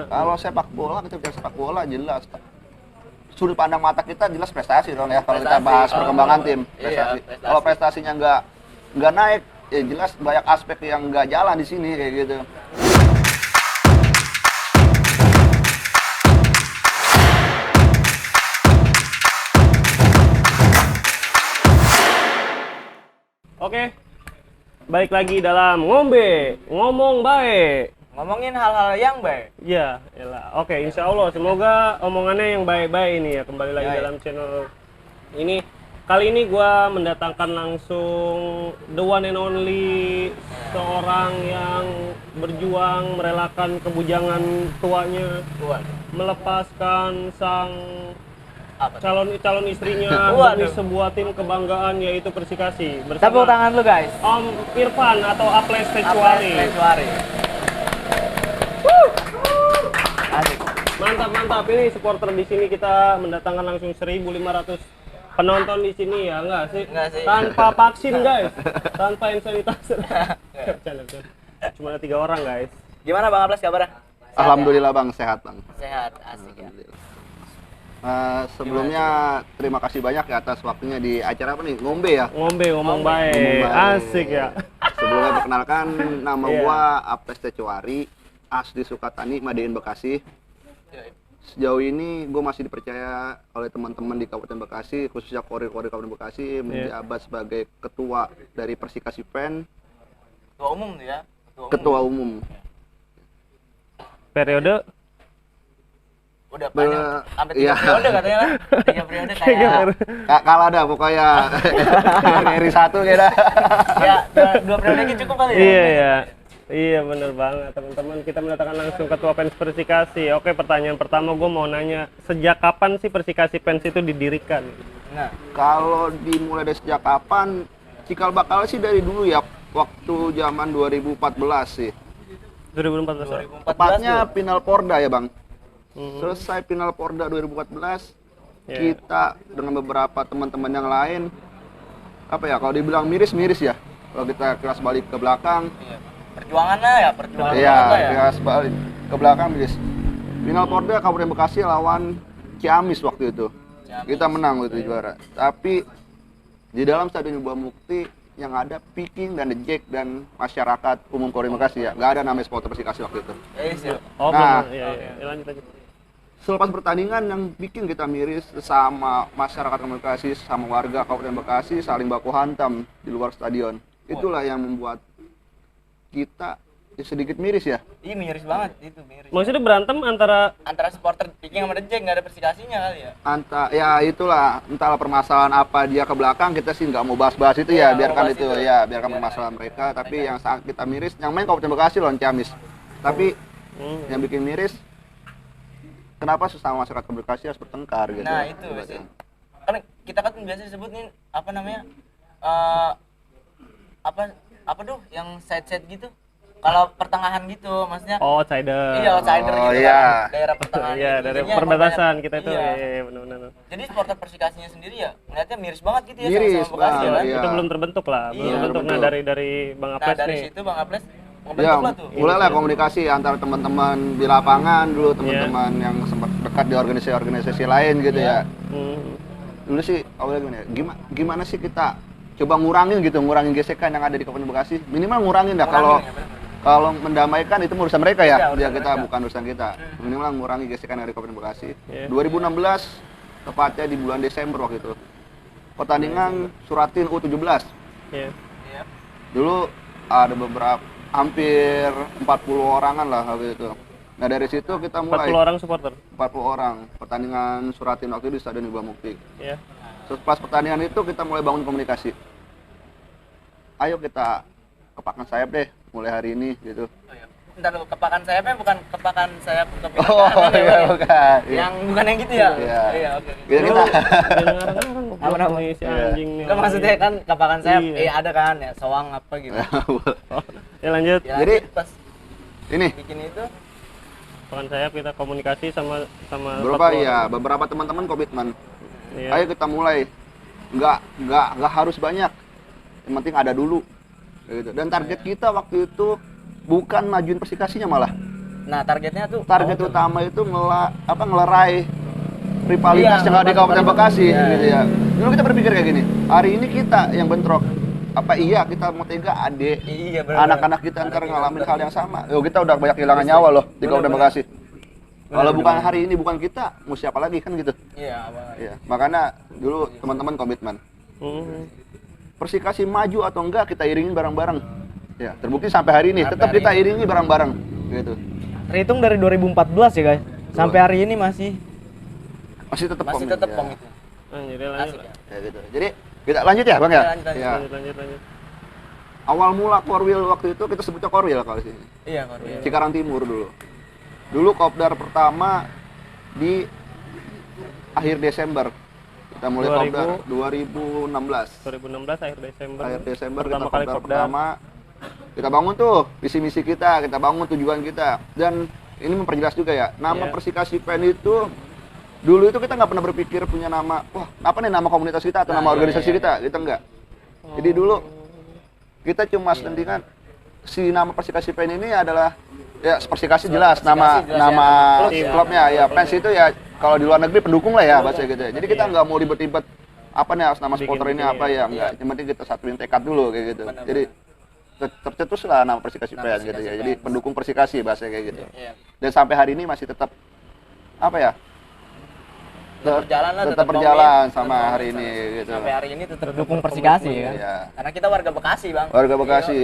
Kalau sepak bola, kita bicara sepak bola jelas sudut pandang mata kita jelas prestasi dong ya. Kalau kita bahas perkembangan tim, prestasi. Prestasi. Kalau prestasinya nggak naik, ya jelas banyak aspek yang nggak jalan di sini kayak gitu. Oke, balik lagi dalam ngomong baik. Ngomongin hal-hal yang baik. Ya, elah. Oke, insya Allah semoga omongannya yang baik-baik ini ya. Kembali lagi Ya. dalam channel ini. Kali ini gua mendatangkan langsung the one and only seorang yang berjuang merelakan kebujangan tuanya, Buat melepaskan sang apa? tuh? calon istrinya Waduh. demi sebuah tim kebanggaan yaitu Persikasi Tepuk tangan lu guys. Om Irfan atau Aples Tecuari. Tecuari. Asik. Mantap. Ini supporter di sini kita mendatangkan langsung 1.500 penonton di sini ya, enggak sih? Enggak sih. Tanpa vaksin guys, tanpa hand sanitizer. Bercanda. Cuma ada 3 orang guys. Gimana Bang Aples kabarnya? Sehat Alhamdulillah Bang, sehat Bang. ya? Sehat, asik ya. Sebelumnya terima kasih banyak ya atas waktunya di acara apa nih? Ngombe ya? Ngomong baik. Ngomong baik. Asik ya. Sebelumnya perkenalkan nama Iya. gua Aples Tecuari, asli Sukatani, Madiun, Bekasi. Sejauh ini gue masih dipercaya oleh teman-teman di Kabupaten Bekasi, khususnya Kori-Kori Kabupaten Bekasi, menjabat sebagai ketua dari Persikasi Fan, Ketua umum tuh ya. ketua umum. Periode Udah panjang sampai 3 Iya. periode katanya lah. 3 periode kayak Kalau ada pokoknya RI 1 kira. ya 2 periode lagi cukup kali ya. Iya ya. Iya bener banget teman-teman, kita mendatangkan langsung ketua fans Persikasi. Oke, pertanyaan pertama gue mau nanya, sejak kapan sih Persikasi fans itu didirikan? Nah, Kalau dimulai dari sejak kapan? Cikal bakal sih dari dulu ya, waktu zaman 2014 sih. 2014. 2014 Tepatnya tuh. final Porda ya Bang. Mhm. Selesai final Porda 2014, Iya. kita dengan beberapa teman-teman yang lain, apa ya, kalau dibilang miris-miris ya. Kalau kita kelas balik ke belakang, Iya. Perjuangan lah ya, perjuangan iya, apa ya? kelas balik ke belakang miris. Final Porda Kabupaten Bekasi lawan Ciamis waktu itu. Ciamis. Kita menang waktu itu juara. Tapi di dalam Stadion Buah Mukti yang ada Piking dan The Jack dan masyarakat umum Kabupaten Bekasi ya. Nggak ada namanya supporter Persikasi waktu itu. Iya. Oh, Nah. belum. Iya. Ya, lanjut. Selepas pertandingan yang bikin kita miris sama masyarakat Kabupaten Bekasi, sama warga Kabupaten Bekasi saling baku hantam di luar stadion. Itulah yang membuat kita ya sedikit miris ya. Iya miris banget itu, miris. Maksudnya berantem antara Antara supporter Viking sama The Jack nggak ada Persikasinya kali ya. Ya itulah, entahlah permasalahan apa dia ke belakang, kita sih nggak mau bahas-bahas itu ya, Iya, biarkan mau bahas itu itu. ya, biarkan permasalahan mereka. Tapi yang sangat kita miris, yang main Kabupaten Bekasi lawan Ciamis. Tapi yang bikin miris, kenapa sesama masyarakat Bekasi harus bertengkar gitu? Nah itu sih. Kan kita kan biasa disebut nih apa namanya apa tuh yang side gitu. Kalau pertengahan gitu maksudnya. oh, outsider. Iya outsider Oh, gitu iya. kan. Daerah pertengahan. Iya, gitu. dari Jadinya perbatasan banyak- kita itu. Iya. Iya, benar. Jadi supporter Persikasinya sendiri ya ngeliatnya miris banget gitu ya Miris sama Bekasi banget, kan. iya. Itu belum terbentuk lah, belum Iya, terbentuk. Nah, terbentuk. dari Bang Nah Aples dari nih. situ Bang Aples Ya, ngebentuk lah tuh. mulailah komunikasi antara teman-teman di lapangan dulu, Iya. teman-teman yang sempat dekat di organisasi-organisasi lain gitu Iya. ya. Hmm. Dulu sih awalnya gimana ya, gimana sih kita coba ngurangin gesekan yang ada di Kabupaten Bekasi, minimal ngurangin dah. Kalau Ngurangin ya, bener. kalau mendamaikan itu urusan mereka Iya, ya, urusan dia kita mereka. bukan urusan kita. Minimal ngurangi gesekan dari Kabupaten Bekasi. Iya. 2016 tepatnya di bulan Desember waktu itu, pertandingan Suratin U17. Iya. Iya. Dulu ada beberapa, hampir 40 orangan lah waktu itu. Nah dari situ kita 40 mulai orang supporter. 40 orang pertandingan Suratin waktu itu di Stadion Buah Mukti. Iya. Terus pas pertandingan itu kita mulai bangun komunikasi. Ayo kita kepakan sayap deh mulai hari ini gitu. Oh, iya. Bentar dulu, kepakan sayapnya bukan kepakan sayap Oh kepemilikan iya bukan. Iya. yang bukan yang gitu ya? Iya. Iya, oke. Gitu kita. Apa namanya? si anjing nih. Kan maksudnya kan kepakan sayap, Iya. ada kan ya, sewang apa gitu. Ya lanjut. Ya, Jadi- pas Ini bikin itu Pakan sayap kita komunikasi sama beberapa teman-teman komitmen. Iya. Ayo kita mulai. Nggak harus banyak. Yang penting ada dulu. Gitu. Dan target kita waktu itu bukan majuin Persikasinya malah. Nah, targetnya tuh Target utama itu ngelerai rivalitas Iya, yang ada di Kabupaten Bekasi Iya. gitu ya. Dulu kita berpikir kayak gini, hari ini kita yang bentrok. Apa iya kita mau tega adik Iya, bener. anak-anak kita ntar ngalamin hal yang sama. Yo kita udah banyak kehilangan nyawa loh di Kabupaten Bekasi. Kalau bukan hari ini bukan kita, mau siapa lagi kan gitu. Iya, apa? Iya, makanya dulu teman-teman komitmen. Persikasi maju atau enggak kita iringin bareng-bareng. Ya, terbukti sampai hari ini tetap kita iringi bareng-bareng gitu. Terhitung dari 2014 ya guys, sampai hari ini masih Masih tetap Masih komit. tetap ya. komit. Jadi lanjut. Asik ya. Ya gitu. Jadi kita lanjut ya, Bang ya? Lanjut. Ya. Lanjut. Awal mula Korwil waktu itu kita sebutnya Korwil kalau sini. Iya, Korwil. Cikarang Timur dulu. Dulu kopdar pertama di akhir Desember. Kita mulai 2000. kopdar 2016. 2016 akhir Desember. Akhir Desember pertama kita kali kopdar kopdar. pertama. Kita bangun tuh visi-misi kita bangun tujuan kita. Dan ini memperjelas juga ya, nama Iya. Persikasi Pen itu dulu itu kita nggak pernah berpikir punya nama, wah apa nih nama komunitas kita atau nama organisasi kita, kita enggak. Jadi dulu kita cuma selentingan si nama Persikasi Pen ini adalah ya Persikasi jelas nama Persikasi jelas nama ya, klub ya. klubnya ya, Pens itu ya kalau di luar negeri pendukung lah ya bahasa gitu ya. Jadi kita nggak mau ribet-ribet apa nih harus nama supporter ini apa ya, enggak. Yang penting kita satuin tekad dulu kayak gitu. Jadi tercetus lah nama Persikasi Pen gitu ya. Jadi pendukung Persikasi bahasa kayak gitu. Iya. Dan sampai hari ini masih tetap apa ya? Berjalan lah, tetap berjalan sama komit. hari ini gitu. Sampai hari ini tetap dukung Persikasi ya kan. Iya. Karena kita warga Bekasi, Bang. Warga Bekasi.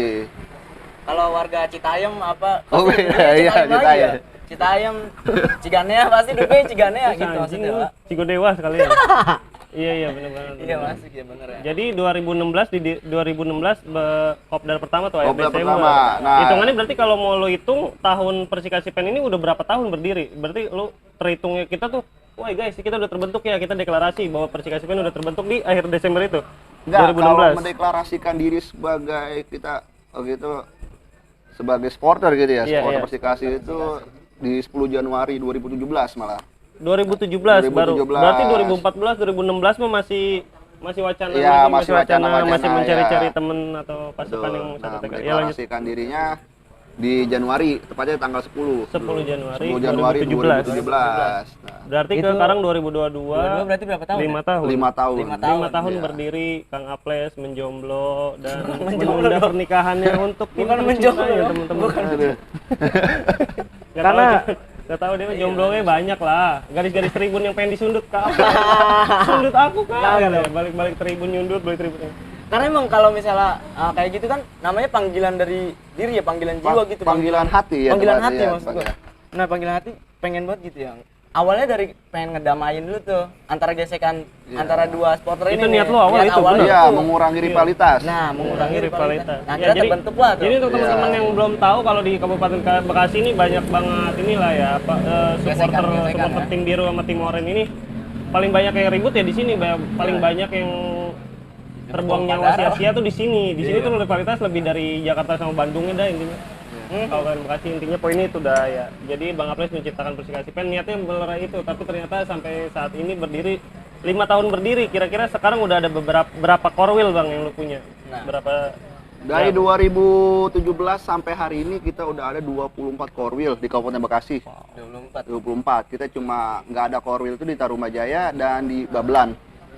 Kalau warga Citayam apa? Oh, pasti beda, dukungnya iya, Citayam lagi Citayam. ya. Citayam, Ciganea pasti dukungnya Ciganea gitu Anjing maksudnya, lu, Pak. Cigodewa sekali ya. Iya benar banget. Iya, masuk ya bener ya. Jadi 2016 kopdar pertama tuh akhir Kopdar Desember. pertama. Nah. Hitungannya berarti kalau mau lo hitung tahun Persikasi Pen ini udah berapa tahun berdiri? Berarti lo terhitungnya kita tuh, wah guys kita udah terbentuk ya, kita deklarasi bahwa Persikasi Pen udah terbentuk di akhir Desember itu. Enggak, kalau 2016. mendeklarasikan diri sebagai kita gitu sebagai supporter gitu ya, Iya, supporter iya. Persikasi itu di 10 Januari 2017 malah. 2017 baru. 2017. Berarti 2014 2016 mah masih wacana Iya, lagi, masih wacana, masih ya. mencari-cari temen atau pasukan Betul. yang mau Nah, satu tekad. Ya lanjut. mendeklarasikan dirinya di Januari, tepatnya tanggal 10. 10 Januari 10 Januari 2017. 2017. Nah, Berarti Itu- sekarang 2022 Dua berarti berapa tahun? 5 tahun. 5 tahun. 5 tahun Iya. berdiri Kang Aples menjomblo dan menunda pernikahannya untuk tim Bukan tercinta menjomblo, ya ya. teman-teman. Aduh. Gak tahu dia mah jomblonya banyak lah. Garis-garis tribun yang pengen disundut Kak. Sundut aku Kak. Balik-balik tribun nyundut, balik tribun. Karena emang kalau misalnya kayak gitu kan namanya panggilan dari diri ya, panggilan jiwa gitu. Bang. Panggilan hati ya. Panggilan tepatnya hati ya, maksud gua. tepatnya. Nah, panggilan hati pengen banget gitu ya. Awalnya dari pengen ngedamain dulu tuh antara gesekan antara dua supporter ini. Itu nih. niat lo awal itu, bener. Iya, tuh. mengurangi rivalitas. Nah, mengurangi rivalitas. Nah, Ya, kita terbentuk lah tuh. Jadi untuk teman-teman Iya. yang belum tahu kalau di Kabupaten Bekasi ini banyak banget inilah ya supporter Gesekan, ya. tim biru sama tim oranye ini paling banyak yang ribut ya di sini, paling banyak yang terbuang nyawa sia-sia tuh di sini. Di sini tuh rivalitas lebih dari Jakarta sama Bandungnya dah intinya. Kabupaten Bekasi intinya poin itu dah ya. Jadi Bang Aples menciptakan Persikasi Pen niatnya melerai itu, tapi ternyata sampai saat ini berdiri 5 tahun berdiri. Kira-kira sekarang udah ada berapa korwil Bang yang lu punya? Berapa? Dari 2017 sampai hari ini kita udah ada 24 korwil di Kabupaten Bekasi. 24. Kita cuma nggak ada korwil itu di Tarumajaya dan di Babelan.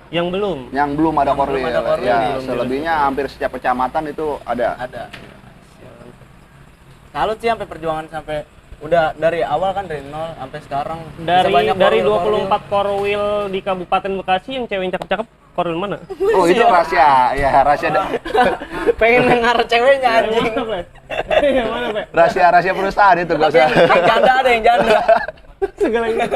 Yang belum. Yang belum ada korwil. belum ada korwil, Ya, belum selebihnya hampir setiap kecamatan itu ada. Ada. Salut sih sampai perjuangan sampai udah dari awal kan dari nol sampai sekarang. Bisa banyak Dari korwil-korwil. 24 korwil di Kabupaten Bekasi yang cewek yang cakep-cakep korwil mana? Oh, itu rahasia. Ya, rahasia pengen dengar ceweknya anjing. Yang mana, Bre? Yang mana, Bre? rahasia perusahaan itu gak Tapi usah. yang janda ada yang janda. Segalanya.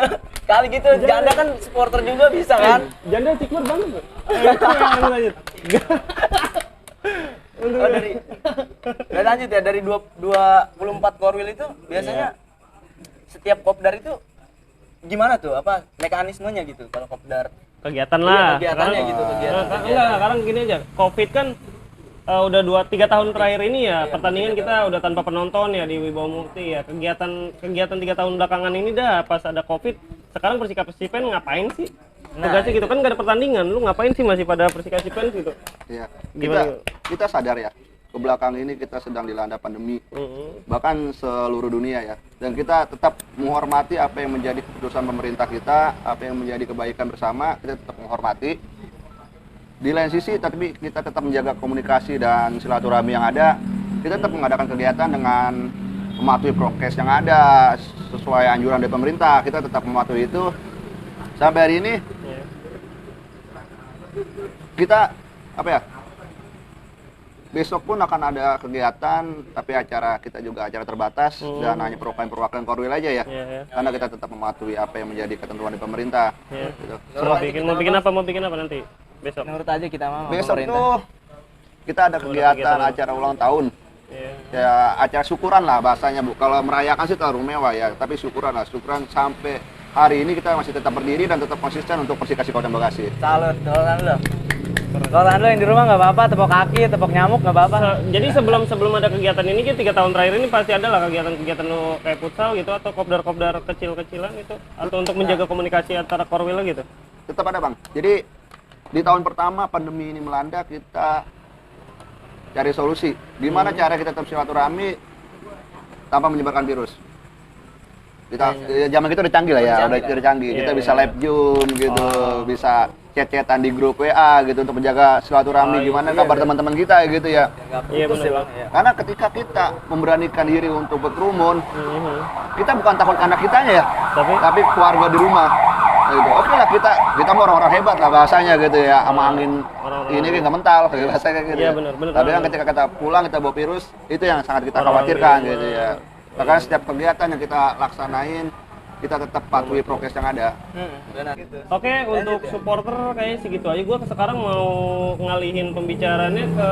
Kali gitu janda kan supporter juga bisa kan? Janda cikmur banget, Bro. Itu yang lanjut. Oh, dari lanjut ya dari 24 korwil itu biasanya setiap kopdar itu gimana tuh apa mekanismenya gitu kalau kopdar Kegiatan Iya, lah. kegiatannya Sekarang- gitu, kegiatan. Enggak, sekarang gini aja. Covid kan udah 2-3 tahun terakhir ini ya pertandingan kita udah tanpa penonton ya di Wibawa Mukti ya. Kegiatan 3 tahun belakangan ini dah pas ada Covid. Sekarang Persikasi Pen ngapain sih? Tugasnya gitu kan gak ada pertandingan. Lu ngapain sih masih pada Persikasi Pen gitu? Iya. Gimana? Kita sadar ya. ke belakang ini kita sedang dilanda pandemi, Mm-mm. bahkan seluruh dunia ya. Dan kita tetap menghormati apa yang menjadi keputusan pemerintah kita, apa yang menjadi kebaikan bersama, kita tetap menghormati. Di lain sisi, tapi kita tetap menjaga komunikasi dan silaturahmi yang ada. Kita tetap mengadakan kegiatan dengan mematuhi prokes yang ada sesuai anjuran dari pemerintah. Kita tetap mematuhi itu. Sampai hari ini Iya. kita apa ya? Besok pun akan ada kegiatan, tapi acara kita juga acara terbatas dan hanya perwakilan Korwil aja ya. Iya, iya. Karena kita tetap mematuhi apa yang menjadi ketentuan dari pemerintah. Iya. Gitu. Mau bikin apa nanti besok? Menurut aja kita mah sama Besok pemerintah. tuh kita ada kegiatan acara ulang tahun. Iya. Ya acara syukuran lah bahasanya Bu. Kalau merayakan sih terlalu mewah ya, tapi syukuran lah. Syukuran sampai hari ini kita masih tetap berdiri dan tetap konsisten untuk Persikasi Kabupaten Bekasi. Salut, dolan lo. Dolan lo yang di rumah nggak apa-apa, tepok kaki, tepok nyamuk nggak apa-apa. Jadi sebelum ada kegiatan ini, 3 tahun terakhir ini pasti ada lah kegiatan-kegiatan lo kayak futsal gitu atau kopdar-kopdar kecil-kecilan gitu, atau untuk menjaga komunikasi antara Korwil gitu. Tetap ada Bang. Jadi di tahun pertama pandemi ini melanda, kita cari solusi. Gimana cara kita tetap silaturahmi tanpa menyebarkan virus? Kita zaman kita udah canggih lah ya, udah canggih. Kita Iya, bisa iya. live Zoom gitu, bisa chat-chatan di grup WA gitu untuk menjaga silaturahmi. Gimana kabar teman-teman kita gitu ya. Iya benar Bang. Karena ketika kita memberanikan diri untuk berkerumun, Mhm. kita bukan takut anak kitanya ya, tapi keluarga di rumah. Gitu. Oke lah kita mau orang-orang hebat lah bahasanya gitu ya, sama angin Orang-orang ini nggak mental kayak bahasanya gitu. Iya, ya. benar. Tapi kan ketika kita pulang kita bawa virus, itu yang sangat kita khawatirkan gitu ya. Makanya setiap kegiatan yang kita laksanain, kita tetap patuhi prokes yang ada. Benar. Gitu. Oke, untuk supporter kayaknya segitu aja. Gue sekarang mau ngalihin pembicaraannya ke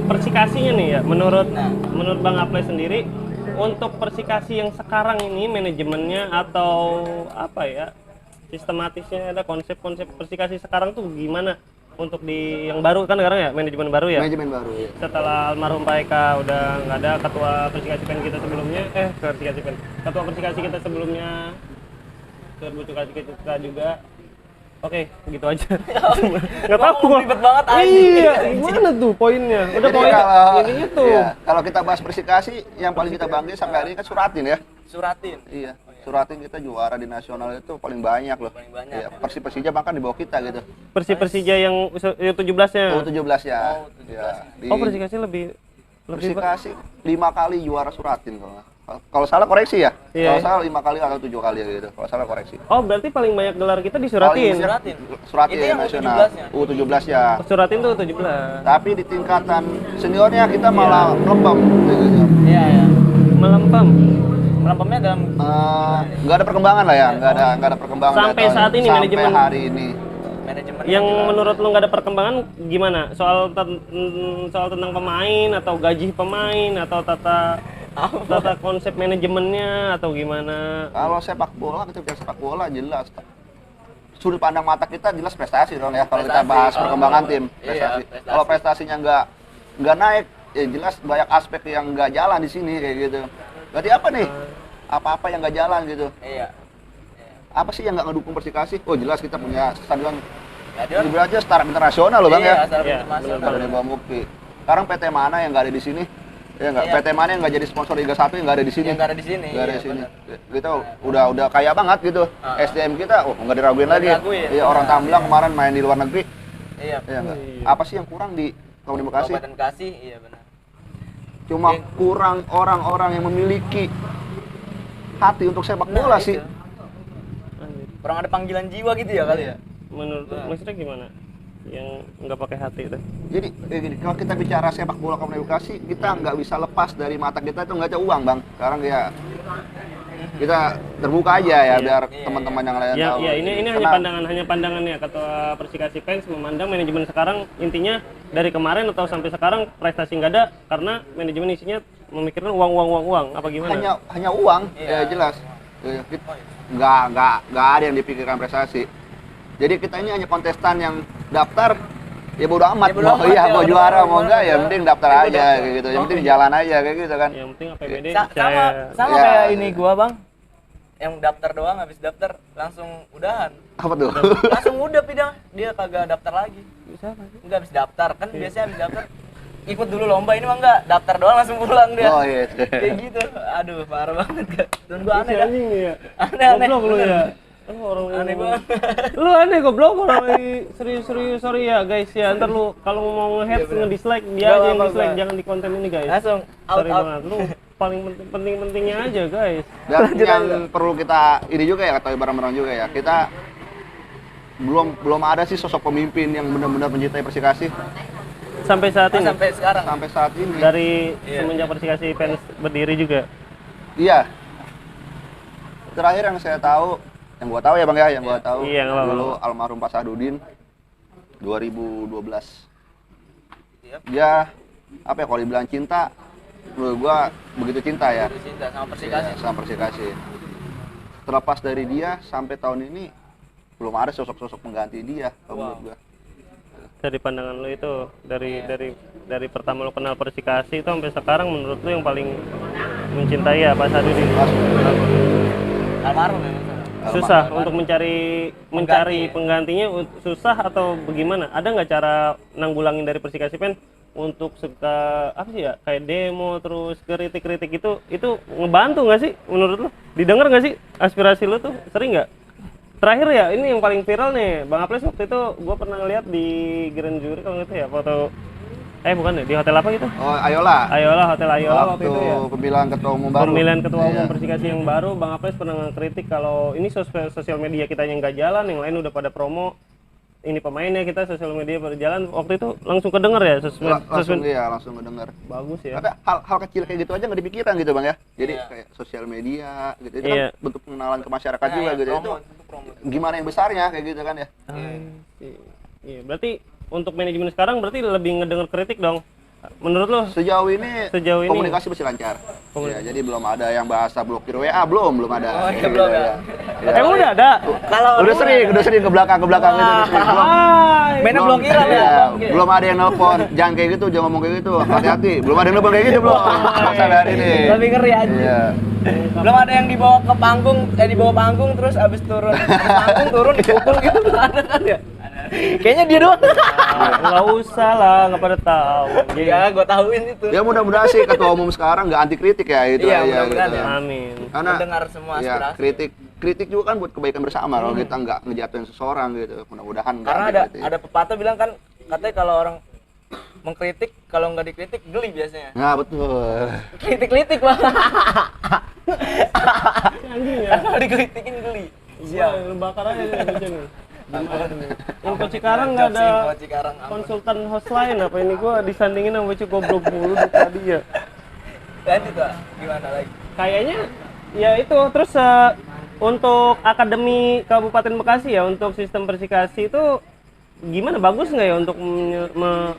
Persikasinya nih ya. Menurut Bang Aple sendiri, untuk Persikasi yang sekarang ini manajemennya atau apa ya, sistematisnya, ada konsep-konsep Persikasi sekarang tuh gimana? Untuk di yang baru kan sekarang ya, manajemen baru ya. Manajemen baru ya. Setelah almarhum Pak Eka udah nggak ada, ketua Persikasi Pen kita sebelumnya, ketua Persikasi kita sebelumnya, Persikasi kita juga. Oke, begitu aja. Nggak tahu. Ribet banget anjing. Iya, gimana tuh poinnya? Udah Jadi poin kalau intinya tuh. iya, kalau kita bahas Persikasi, yang paling kita bangga sampai hari ini kan Suratin ya. Suratin. Iya. Suratin kita juara di nasional itu paling banyak loh. Paling banyak. Iya, Persija bahkan di bawah kita gitu. Persija yang U17-nya. U17 ya. Oh, U17. Ya, di Persikasi lebih Persikasi 5 kali juara Suratin kalau salah koreksi ya. Iya. Kalau salah 5 kali atau 7 kali ya gitu. Kalau salah koreksi. Oh, berarti paling banyak gelar kita di Paling Suratin. banyak Suratin Itu yang nasional. U17-nya? U17 ya. Suratin tuh 17. Tapi di tingkatan seniornya kita malah melempem. Iya, ya. Melempem. Melampamnya dalam Nggak ada perkembangan lah ya, nggak ada perkembangan Sampai dari tahun- saat ini sampai manajemen- hari ini. manajemen Yang menurut lu nggak ada perkembangan gimana? Soal tentang pemain atau gaji pemain atau tata konsep manajemennya atau gimana? Kalau sepak bola, kita bicara sepak bola jelas. Sudut pandang mata kita jelas prestasi dong ya. Kalau kita Prestasi. bahas perkembangan tim, Iya, prestasi. prestasi. Kalau prestasinya nggak naik, ya jelas banyak aspek yang nggak jalan di sini kayak gitu. Berarti apa nih? Apa-apa yang nggak jalan gitu. Iya. Apa sih yang nggak ngedukung Persikasi? Oh jelas kita punya stadion. Stadion. Ini aja startup internasional loh bang Iya, ya. secara Iya, internasional. Ada di bawah Mukti. Sekarang PT mana yang nggak ada di sini? Ya nggak. Iya. PT mana yang nggak jadi sponsor Liga 1 yang nggak ada di sini? Yang nggak ada di sini. Nggak ada Iya, di sini. benar. Kita udah kaya banget gitu. SDM kita, nggak diraguin Nggak lagi. diraguin. Iya orang Tamblang kemarin main di luar negeri. Iya. Iya nggak. Apa sih yang kurang di Kabupaten Bekasi? Kabupaten Bekasi, iya benar. Cuma kurang orang-orang yang memiliki hati untuk sepak bola Nah, sih. itu. Kurang ada panggilan jiwa gitu ya kali ya. Menurut lu, maksudnya gimana? Yang nggak pakai hati itu? Jadi kayak gini, kalau kita bicara sepak bola Kabupaten Bekasi, kita nggak bisa lepas dari mata kita itu nggak ada uang bang. Sekarang ya kita terbuka aja ya biar teman-teman yang lain Ya, tahu. ya ini hanya pandangannya ketua Persikasi Fans memandang manajemen sekarang intinya dari kemarin atau sampai sekarang prestasi nggak ada karena manajemen isinya memikirkan uang apa gimana? Hanya uang, Iya. ya jelas. Ya, nggak ada yang dipikirkan prestasi. Jadi kita ini hanya kontestan yang daftar ya bodo amat, Ya, bodo mau amat, iya ya, mau bodo juara amat, mau enggak ya bodo penting amat. daftar Ya, aja bodo kayak gitu. Yang amat. penting jalan aja kayak gitu kan. Yang penting APBD Sama Ya, kayak iya. ini gua bang, yang daftar doang habis daftar langsung udahan, Apa tuh? langsung udah pindah, dia kagak daftar lagi. bisa apa sih? Enggak habis daftar kan biasanya habis daftar ikut dulu lomba ini mah enggak, daftar doang langsung pulang dia. Oh iya. Kayak gitu. Aduh, parah banget kan. Dan gua aneh Si kan. anjing nih ya. Aneh-aneh. Goblok lu bener. ya. Lu orang Aneh yang- banget. Lu aneh goblok orang lagi serius-serius. Sorry ya guys ya. Ntar lu kalau mau nge-hate nge-dislike dia Nggak aja yang apa-apa, dislike, Bang. jangan di konten ini guys. Langsung out Sorry out. banget. Lu paling penting-pentingnya aja guys. Dan yang perlu kita ini juga ya, ketahui bareng-bareng juga ya, kita belum ada sih sosok pemimpin yang benar-benar mencintai Persikasi Sampai saat ini. Sampai sekarang. sampai saat ini. Dari Iya. semenjak Persikasi fans berdiri juga. Iya. Terakhir yang saya tahu, yang gua tahu ya Bang ya, yang gua tahu Iya, nggak apa-apa. dulu almarhum Pak Sahdudin 2012. Yap. Dia apa ya, kalau dibilang cinta, menurut gua begitu cinta ya. Cinta sama Persikasi. Iya, sama Persikasi. Terlepas dari dia sampai tahun ini belum ada sosok-sosok pengganti dia kalau menurut gua. Dari pandangan lu itu dari pertama lu kenal Persikasi itu sampai sekarang menurut lu yang paling mencintai ya Pak Sadudin? Almarhum ya. Susah untuk mencari penggantinya, susah atau bagaimana? Ada nggak cara nanggulangin dari Persikasi fan untuk suka apa sih ya, kayak demo terus kritik-kritik itu ngebantu nggak sih menurut lu? Didengar nggak sih aspirasi lu tuh, sering nggak? Terakhir ya ini yang paling viral nih Bang Aples, waktu itu gue pernah ngeliat di Grand Jury kalau gitu ya, foto bukan ya, di hotel apa gitu? Oh, Ayola. Ayola, hotel Ayola waktu itu ya. Pemilihan ketua umum baru. Pemilihan ketua umum Iya. Persikasi yang baru, Bang Aples pernah ngekritik kalau ini sosial media kita yang nggak jalan, yang lain udah pada promo, ini pemainnya, kita sosial media berjalan. Waktu itu langsung kedenger ya Langsung iya, langsung mendengar. bagus ya. Tapi hal kecil kayak gitu aja nggak dipikiran gitu Bang ya. Jadi Iya. kayak sosial media gitu, itu Iya. kan bentuk pengenalan ke masyarakat juga gitu. Itu promo. gimana yang besarnya kayak gitu kan ya. Iya, berarti untuk manajemen sekarang berarti lebih ngedenger kritik dong. Menurut lo? Sejauh ini komunikasi masih lancar. Ya, jadi belum ada yang bahasa blokir WA, belum ada. Oh, iya, Gitu belum ya. ya. Emang udah ada? Kalau Udah sering ke belakang gitu. Belum. mainnya Belum, blokiran ya. iya, belum ada yang nelpon, jangan kayak gitu, jangan ngomong kayak gitu, hati-hati. Belum ada yang nelpon kayak gitu belum. Sampai hari ini. Lebih ngeri aja. Iya. Belum ada yang dibawa ke panggung, dibawa panggung terus abis turun, panggung turun dipukul gitu, nggak ada kan ya? Kayaknya dia doang. Nggak usah lah, nggak pada tahu. Iya, gua tahuin itu. Ya mudah-mudahan sih ketua umum sekarang nggak anti kritik ya itu Iya, aja mudah-mudahan gitu. ya. Amin. Karena Mendengar semua ya, aspirasi. kritik juga kan buat kebaikan bersama kalau kita nggak ngejatuhin seseorang gitu. Mudah-mudahan nggak Karena gitu ya. ada pepatah bilang kan, katanya kalau orang mengkritik, kalau nggak dikritik geli biasanya. Nah, betul. Kritik-kritik bang. Anjing ya. Kalau dikritikin geli. Iya, lu bakar aja nih bocah nih. Info Cikarang nggak ada konsultan host lain apa ini, gua disandingin sama bocah goblok mulu dari tadi ya. Lanjut lah, gimana lagi? Kayaknya ya itu terus untuk Akademi Kabupaten Bekasi ya, untuk sistem Persikasi itu gimana, bagus nggak ya untuk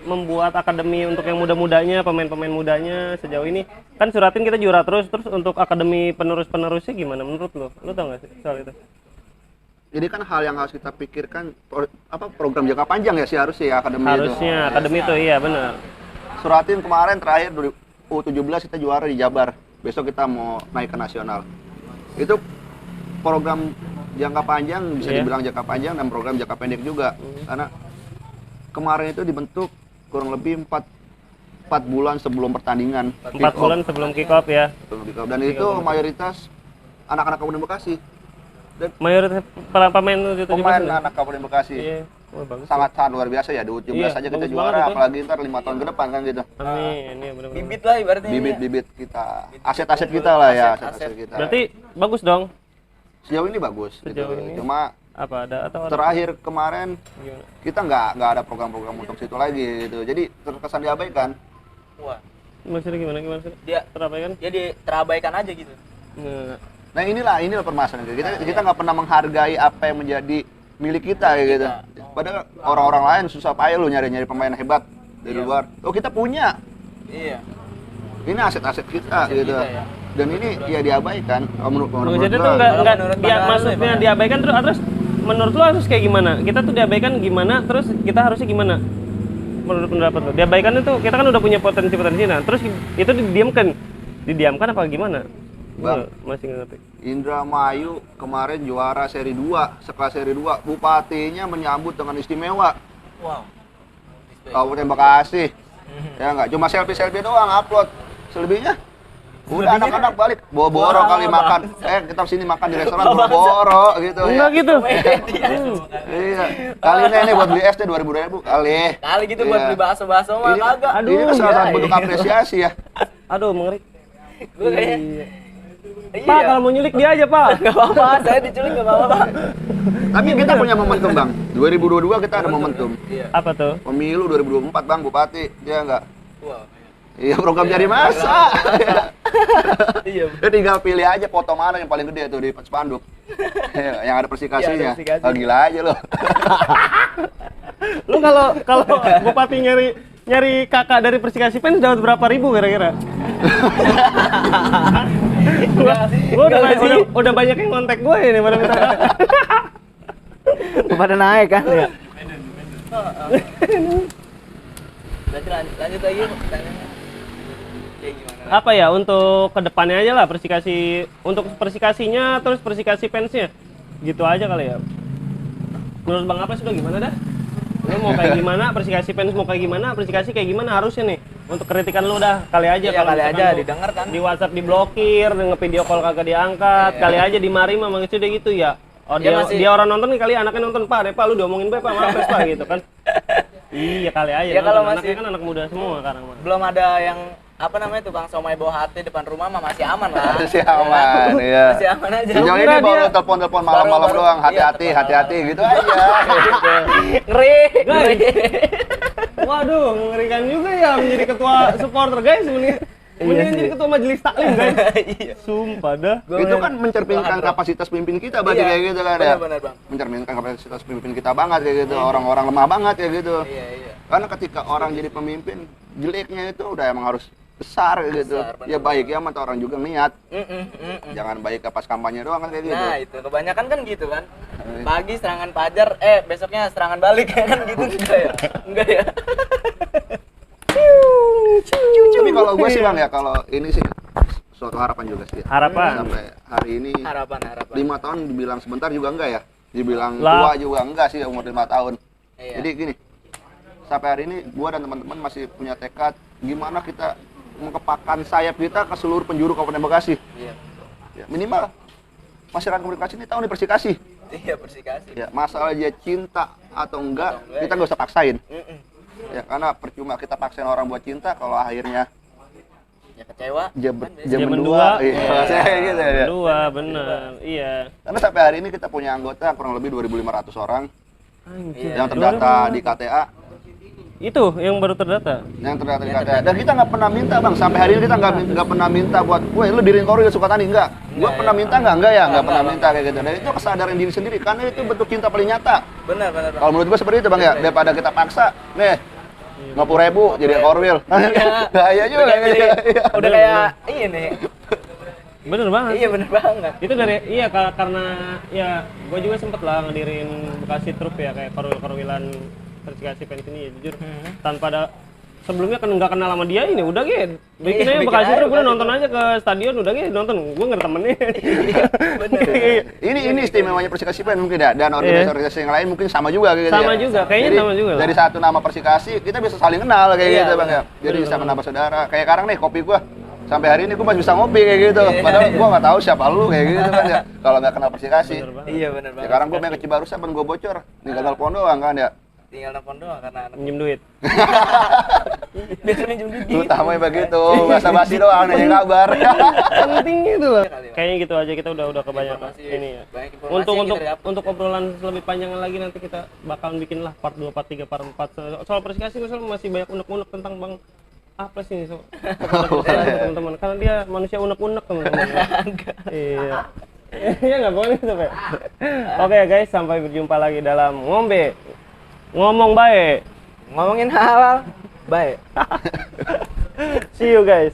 membuat akademi untuk yang muda-mudanya, pemain-pemain mudanya sejauh ini? Kan Suratin kita juara terus untuk akademi penerus-penerusnya gimana menurut lo? Lo tau nggak sih soal itu? Jadi kan hal yang harus kita pikirkan program jangka panjang ya sih harusnya ya akademi itu. Harusnya akademi itu iya benar. Suratin kemarin terakhir U17 kita juara di Jabar. Besok kita mau naik ke nasional. Itu program jangka panjang, bisa Iya. dibilang jangka panjang dan program jangka pendek juga. Karena kemarin itu dibentuk kurang lebih 4 bulan sebelum pertandingan. 4 bulan sebelum kick off ya. Sebelum kick off. Dan itu mayoritas anak-anak Kabupaten Bekasi. Dan Mayoritas para pemain itu pemain 17 anak Kabupaten Bekasi. Iya. Wah, bagus. Sangat luar biasa ya, di U17 Iya, aja kita bagus juara, banget itu. apalagi ntar 5 tahun ke depan kan gitu. Amin, iya benar-benar. Bibit lah ibaratnya. Bibit-bibit kita, aset-aset kita lah ya, aset-aset kita. Berarti bagus dong. Sejauh ini bagus Sejauh gitu. ini. Cuma Apa ada atau ada? terakhir kemarin Gimana? kita nggak ada program-program untuk situ lagi gitu. Jadi terkesan diabaikan. Wah, Maksudnya gimana sih? dia Terabaikan? dia terabaikan aja gitu. Nggak. Nah inilah permasalahan kita nggak pernah menghargai apa yang menjadi milik kita kayak gitu. Padahal orang-orang lain susah payah lu nyari-nyari pemain hebat dari luar. Oh kita punya. Iya. Ini aset-aset kita gitu. kita, ya. Dan ini ya diabaikan. Menurut Jadi gua. tuh nggak Kalau menurut dia pandangan lu maksudnya gimana? diabaikan terus menurut lu harus kayak gimana? Kita tuh diabaikan gimana? Terus kita harusnya gimana? Menurut pendapat lu? Diabaikan itu kita kan udah punya potensi nah. Terus itu didiamkan apa gimana? Bang. Gua masih nggak ngerti. Indramayu kemarin juara seri 2, sekelas seri 2. Bupatinya menyambut dengan istimewa. Wow. Kabupaten Bekasi. Ya nggak, cuma selfie doang upload. Selebihnya udah anak-anak balik boro-boro kali makan. Kita sini makan di restoran boro-boro gitu ya. Enggak gitu. Iya. Kali ini buat beli es teh 2.000 kali. Kali gitu buat beli bakso-bakso mah Ini, kagak. Aduh, ini kan salah satu iya. bentuk apresiasi ya. Aduh, mengeri. Gue kayaknya Pak, kalau mau nyulik dia aja, Pak. nggak apa-apa, saya diculik nggak apa-apa, Pak. Tapi kita punya momentum, Bang. 2022 kita ada momentum. Iya. Apa tuh? Pemilu 2024, Bang, Bupati. Dia enggak. Wow. Iya, program jadi masa. Iya. Ya tinggal pilih aja foto mana yang paling gede tuh di spanduk. Yang ada persikasinya. Iya, ada persikasi. Oh, gila aja lo. Lu kalau bupati nyari kakak dari Persikasi Pen dapat berapa ribu kira-kira? Gua udah banyak yang kontak gue ini pada minta kakak. Pada naik kan ya. Berarti lanjut lagi pertanyaannya. Kayak gimana? Apa ya untuk kedepannya aja lah Persikasi, untuk Persikasinya terus Persikasi Fansnya gitu aja kali ya. Menurut Bang Apes udah gimana dah? Lu mau kayak gimana, Persikasi Fans mau kayak gimana, Persikasi kayak gimana harusnya nih? Untuk kritikan lu dah kali aja. Iya, kalau kali misalkan aja, lu didengar kan. di WhatsApp diblokir, nge-video call kagak diangkat, Iya. kali aja di Mari mah gitu deh gitu ya. Oh Dia dia masih- orang nonton nih kali anaknya nonton Pak, deh Pak lu diomongin Pak sama Apes Pak gitu kan. Iya kali aja. Ya, kalau nonton. masih- Anaknya kan anak muda semua sekarang mah. Belum ada yang apa namanya tukang somai bawa hati depan rumah mah masih aman lah. Masih aman, iya. Masih aman aja. Sejauh ini kira baru dia- telepon-telepon malam-malam Baru- doang, iya, hati-hati, telepon hati-hati gitu aja. Gitu. Ngeri. Guys. Waduh, mengerikan juga ya menjadi ketua supporter guys mendingan jadi ketua majelis taklim guys. Iya. Sumpah dah. Itu kan mencerminkan kapasitas pemimpin kita berarti Iya, kayak gitu kan ya. benar-benar, Bang. Mencerminkan kapasitas pemimpin kita banget kayak gitu. Orang-orang lemah banget kayak gitu. Iya, iya. Karena ketika orang jadi pemimpin, jeleknya itu udah emang harus besar kayak gitu. Besar, benar. Ya baik ya mata orang juga niat. Mm-mm. Jangan baik ke pas kampanye doang kan kayak gitu. Nah, itu kebanyakan kan gitu kan. Pagi serangan Fajar, besoknya serangan balik kan gitu enggak ya? Enggak ya? Tapi kalau gue sih Bang ya, kalau ini sih suatu harapan juga sih. Ya. Harapan. Sampai hari ini Harapan. 5 tahun dibilang sebentar juga enggak ya. Dibilang Lah. tua juga enggak sih umur 5 tahun. Iya. Jadi gini, sampai hari ini gua dan teman-teman masih punya tekad gimana kita mengepakkan sayap kita ke seluruh penjuru Kabupaten Bekasi. Iya. Ya, minimal masyarakat komunikasi ini tahu nih Persikasi. Iya, Persikasi. Ya, masalah dia cinta atau enggak, Atau enggak, kita ya. nggak usah paksain. Mm-mm. Ya, karena percuma kita paksain orang buat cinta kalau akhirnya Ya kecewa. jam kan biasa. jam Jaman dua, dua. iya, kayak gitu ya. Dua, bener. Iya. Karena sampai hari ini kita punya anggota kurang lebih 2.500 orang Anjir. yang terdata di KTA. Itu yang baru terdata. Yang terdata di KTA. Dan kita nggak pernah minta Bang, sampai hari ini kita nggak pernah minta buat, wah lu diriin Korwil Sukatani, enggak. Gua pernah minta enggak ya, nggak pernah minta kayak gitu. Dan itu kesadaran diri sendiri, karena itu bentuk cinta paling nyata. Benar, Bang. Kalau menurut gua seperti itu Bang ya, daripada kita paksa, nih 50.000 jadi Korwil. Bahaya juga. Udah kayak Iya. udah kayak ini. Bener banget. Iya, bener banget. Itu dari karena ya gue juga sempet lah ngedirin Bekasi Trup ya kayak korwilan Persikasi Fans ini ya jujur tanpa ada sebelumnya kan nggak kenal sama dia ini udah gitu bikin aja bikin Bekasi aja Trup udah Bekasi nonton aja ke stadion udah gitu nonton gue nggak ada temennya. Bener. Ini istimewanya Persikasi Pen mungkin ya, dan organisasi yang lain mungkin sama juga kayak gitu. Sama ya. juga, kayaknya Jadi, sama juga lah. Dari satu nama Persikasi kita bisa saling kenal kayak Iya, gitu Bang ya. Jadi bisa menambah saudara. Kayak sekarang nih kopi gua sampai hari ini gua masih bisa ngopi kayak gitu. Padahal gua nggak tahu siapa lu kayak gitu kan ya. Kalau nggak kenal Persikasi. Iya, bener Ya, banget. sekarang gua main ke Cibarusah ban gua bocor. Tinggal telepon doang kan ya. Tinggal nelfon doang karena anak Minjem duit. biasa minjem duit gitu. Utamanya begitu, basa-basi doang nanya kabar. Penting itu loh. Kali, Bang. Kayaknya gitu aja kita udah kebanyakan Informasi- ini ya. banyak informasi Untuk yang untuk kita dapat. untuk obrolan lebih panjang lagi nanti kita bakalan bikin lah part 2, part 3, part 4 soal Persikasi misalnya masih banyak unek-unek tentang Bang apa sih so teman-teman karena dia manusia unek-unek teman-teman. Iya. Iya nggak boleh sampai. Oke guys, sampai berjumpa lagi dalam ngomong baik. Ngomongin halal. Baik. See you guys.